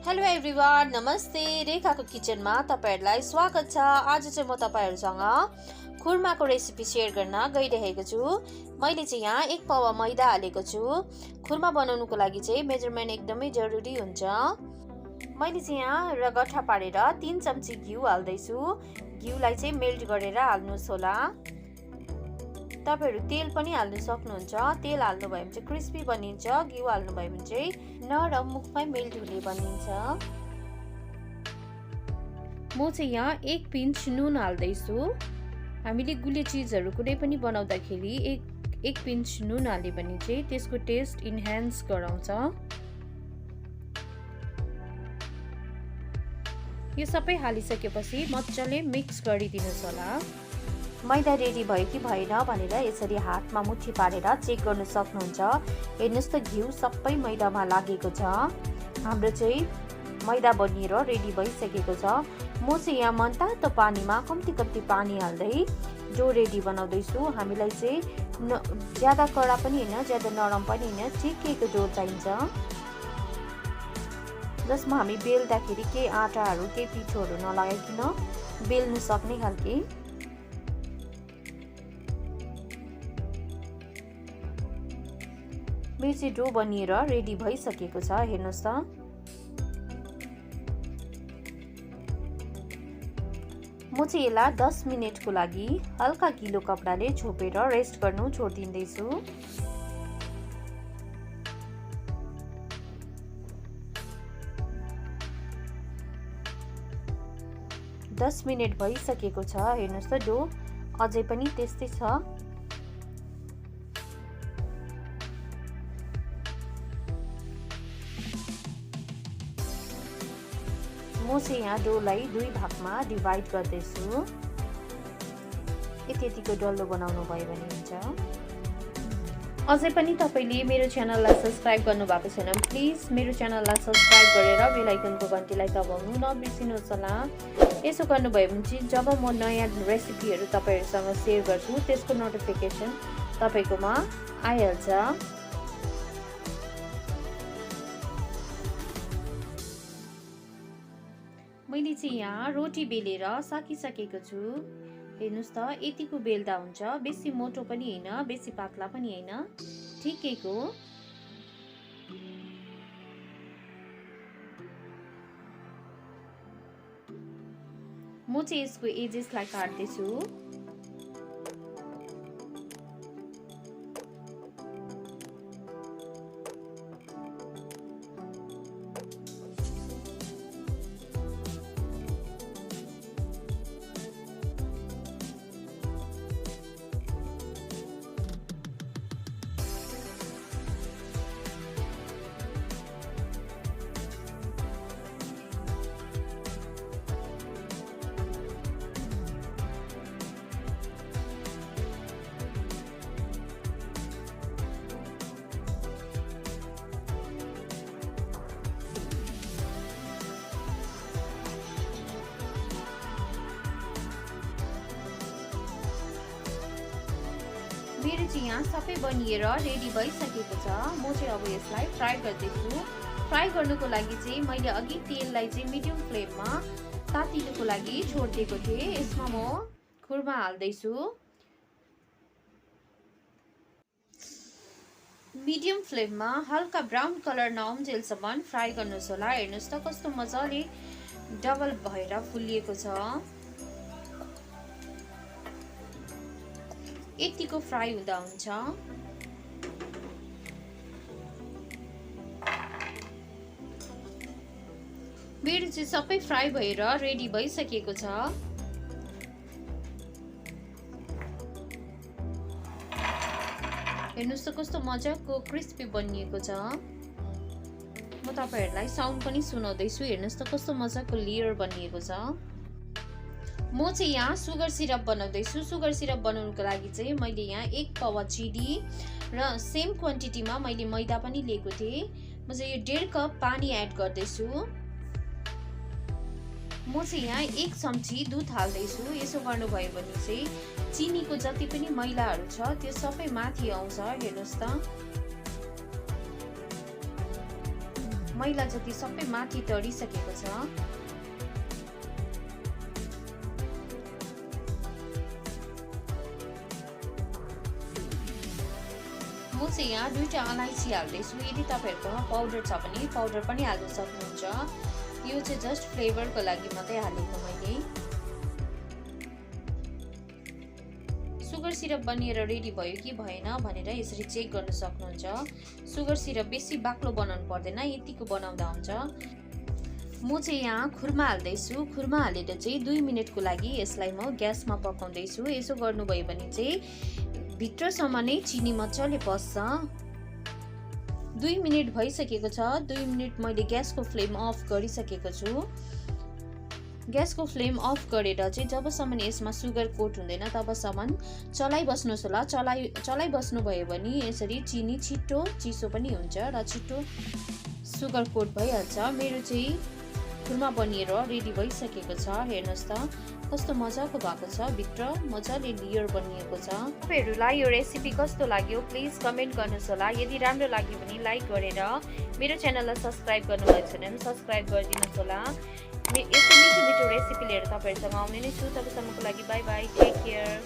Hello everyone, नमस्ते। रेखाको किचनमा तपाईहरुलाई स्वागत छ। आज चाहिँ म तपाईहरुसँग खुर्माको रेसिपी शेयर गर्न गइरहेको छु। मैले चाहिँ यहाँ 1 पावा मैदा हालेको छु। खुर्मा बनाउनुको लागि चाहिँ मेजरमेन्ट एकदमै जरुरी हुन्छ। मैले चाहिँ यहाँ रगठा पारेर 3 चम्ची घिउ हाल्दै छु। घिउलाई चाहिँ मेल्ट गरेर हाल्नुस् होला। तपाईहरु तेल पनि हाल्न सक्नुहुन्छ। तेल हाल्नु भयो भने चाहिँ क्रिस्पी बनिन्छ। घिउ हाल्नु भयो भने चाहिँ नरम मुखमै मेल्ट हुने बनिन्छ। म चाहिँ यहाँ 1 पिन्च नुन हाल्दै छु। हामीले गुलियो चीजहरु कुनै पनि बनाउँदाखेरि 1 पिन्च नुन हाले भने चाहिँ त्यसको टेस्ट इन्हान्स गराउँछ। यो सबै हालिसकेपछि मज्जाले मिक्स गरिदिनुस् होला। मैदा रेडी भयो कि भएन भनेर यसरी हातमा मुठी पारेर चेक गर्न सक्नुहुन्छ। हेर्नुस् त घिउ सबै मैदामा लागेको छ। हाम्रो चाहिँ मैदा बनिएर रेडी भइसकेको छ। म चाहिँ यहाँ मनतातो पानीमा कम्ती पानी हाल्दै डो रेडी बनाउँदै छु। हामीलाई चाहिँ ज्यादा कडा पनि हैन, ज्यादा नरम पनि हैन, ठिकैको डो चाहिन्छ। जसमा हामी बेल्दाखेरि के आटाहरु के पिठोहरु नलागाइकिन बेल्नु सक्ने खालके। मेरो चाहिँ डो बनिएर रेडी भइसकेको छ। हेर्नुस् त म चाहिँ यसलाई 10 मिनेटको लागि हल्का गिलो कपडाले छोपेर रेस्ट गर्नु छोड्दिँदै छु। दस मिनेट भइसकेको छ। हेर्नुस् त डो अझै पनि त्यस्तै छ। म चाहिँ यहाँ डोलाई 2 भागमा डिवाइड गर्दैछु। यतिको डल्लो बनाउनु भयो भने हुन्छ। अझै पनि तपाईले मेरो च्यानललाई सब्स्क्राइब गर्नु भएको छैन भने प्लिज मेरो च्यानललाई सब्स्क्राइब गरेर बेल आइकनको घण्टीलाई दबाउनु नबिर्सिनुहोस् होला। यसो गर्नुभयो भने चाहिँ जब म नयाँ रेसिपीहरु तपाईहरुसँग शेयर गर्छु त्यसको नोटिफिकेसन तपाईकोमा आइहाल्छ। मैले चाहिँ यहाँ रोटी बेलेर सकिसकेको छु। हेर्नुस् त यतिको बेल्दा हुन्छ। बेसी मोटो पनि हैन, बेसी पातला पनि हैन, ठिकैको। म चाहिँ यसको एजेसलाई काट्दै छु। मेरो चाहिँ यहाँ सबै बनिएर रेडी भइसकेको छ। म चाहिँ अब यसलाई फ्राई गर्दैछु। फ्राई गर्नुको लागि चाहिँ मैले अघि तेललाई चाहिँ मिडियम फ्लेममा तातिनुको लागि छोड्दिएको थिएँ। यसमा म खुर्मा हाल्दै छु। मिडियम फ्लेममा हल्का ब्राउन कलर नआउन्जेलसम्म फ्राई गर्नुस् होला। हेर्नुस् त कस्तो मजाले डबल भएर फुलिएको छ। यतिको फ्राई हुँदा हुन्छ। मेरो चाहिँ सबै फ्राई भएर रेडी भइसकेको छ। हेर्नुस् त कस्तो मजाको क्रिस्पी बनिएको छ। म तपाईहरुलाई साउन्ड पनि सुनाउँदै छु। हेर्नुस् त कस्तो मजाको लेयर बनिएको छ। म चाहिँ यहाँ सुगर सिरप बनाउँदै छु। सुगर सिरप बनाउनुको लागि चाहिँ मैले यहाँ 1 पावा चिनी र सेम क्वान्टिटीमा मैले मैदा पनि लिएको थिएँ। म चाहिँ यो 1.5 कप पानी एड गर्दै छु। म चाहिँ यहाँ 1 चम्ची दुध हाल्दै छु। यसो गर्नुभयो भने चाहिँ चिनीको जति पनि मैलाहरु छ त्यो सबै माथि आउँछ। हेर्नुस् त मैला जति सबै माथि तरिसकेको छ। म चाहिँ यहाँ 2टा अलैँची हाल्दैछु। यदि तपाईहरुकोमा पाउडर छ भने पाउडर पनि हाल्न सक्नुहुन्छ। यो चाहिँ जस्ट फ्लेभरको लागि मात्रै हालेको मैले। सुगर सिरप बनिएर रेडी भयो कि भएन भनेर यसरी चेक गर्न सक्नुहुन्छ। सुगर सिरप बेसी बाक्लो बनाउनु पर्दैन, यतिको बनाउँदा हुन्छ। म चाहिँ यहाँ खुर्मा हाल्दैछु। खुर्मा हालेर चाहिँ 2 मिनेटको लागि यसलाई म ग्यासमा पकाउँदैछु। यसो गर्नुभयो भने चाहिँ भित्रसम्म नै चिनी मजाले पस्छ। 2 मिनेट भइसकेको छ। 2 मिनेट मैले ग्यासको फ्लेम अफ गरिसकेको छु। ग्यासको फ्लेम अफ गरेर चाहिँ जबसम्म यसमा सुगर कोट हुँदैन तबसम्म चलाइबस्नुहोस् होला। चलाइबस्नु भयो भने यसरी चिनी छिट्टो चिसो पनि हुन्छ र छिट्टो सुगर कोट भइहाल्छ। मेरो चाहिँ खुर्मा बनिएर रेडी भइसकेको छ। हेर्नुहोस् त कस्तो मजाको भएको छ, भित्र मजाले लेयर बनिएको छ। तपाईहरुलाई यो रेसिपी कस्तो लाग्यो प्लिज कमेन्ट गर्नुहोस् होला। यदि राम्रो लाग्यो भने लाइक गरेर मेरो च्यानललाई सब्स्क्राइब गर्नुभएको छैन भने सब्स्क्राइब गरिदिनुहोस् होला। यस्तो मिठो मिठो रेसिपी लिएर तपाईहरुसँग आउने नै छु। तबसम्मको लागि बाइ बाइ, टेक केयर।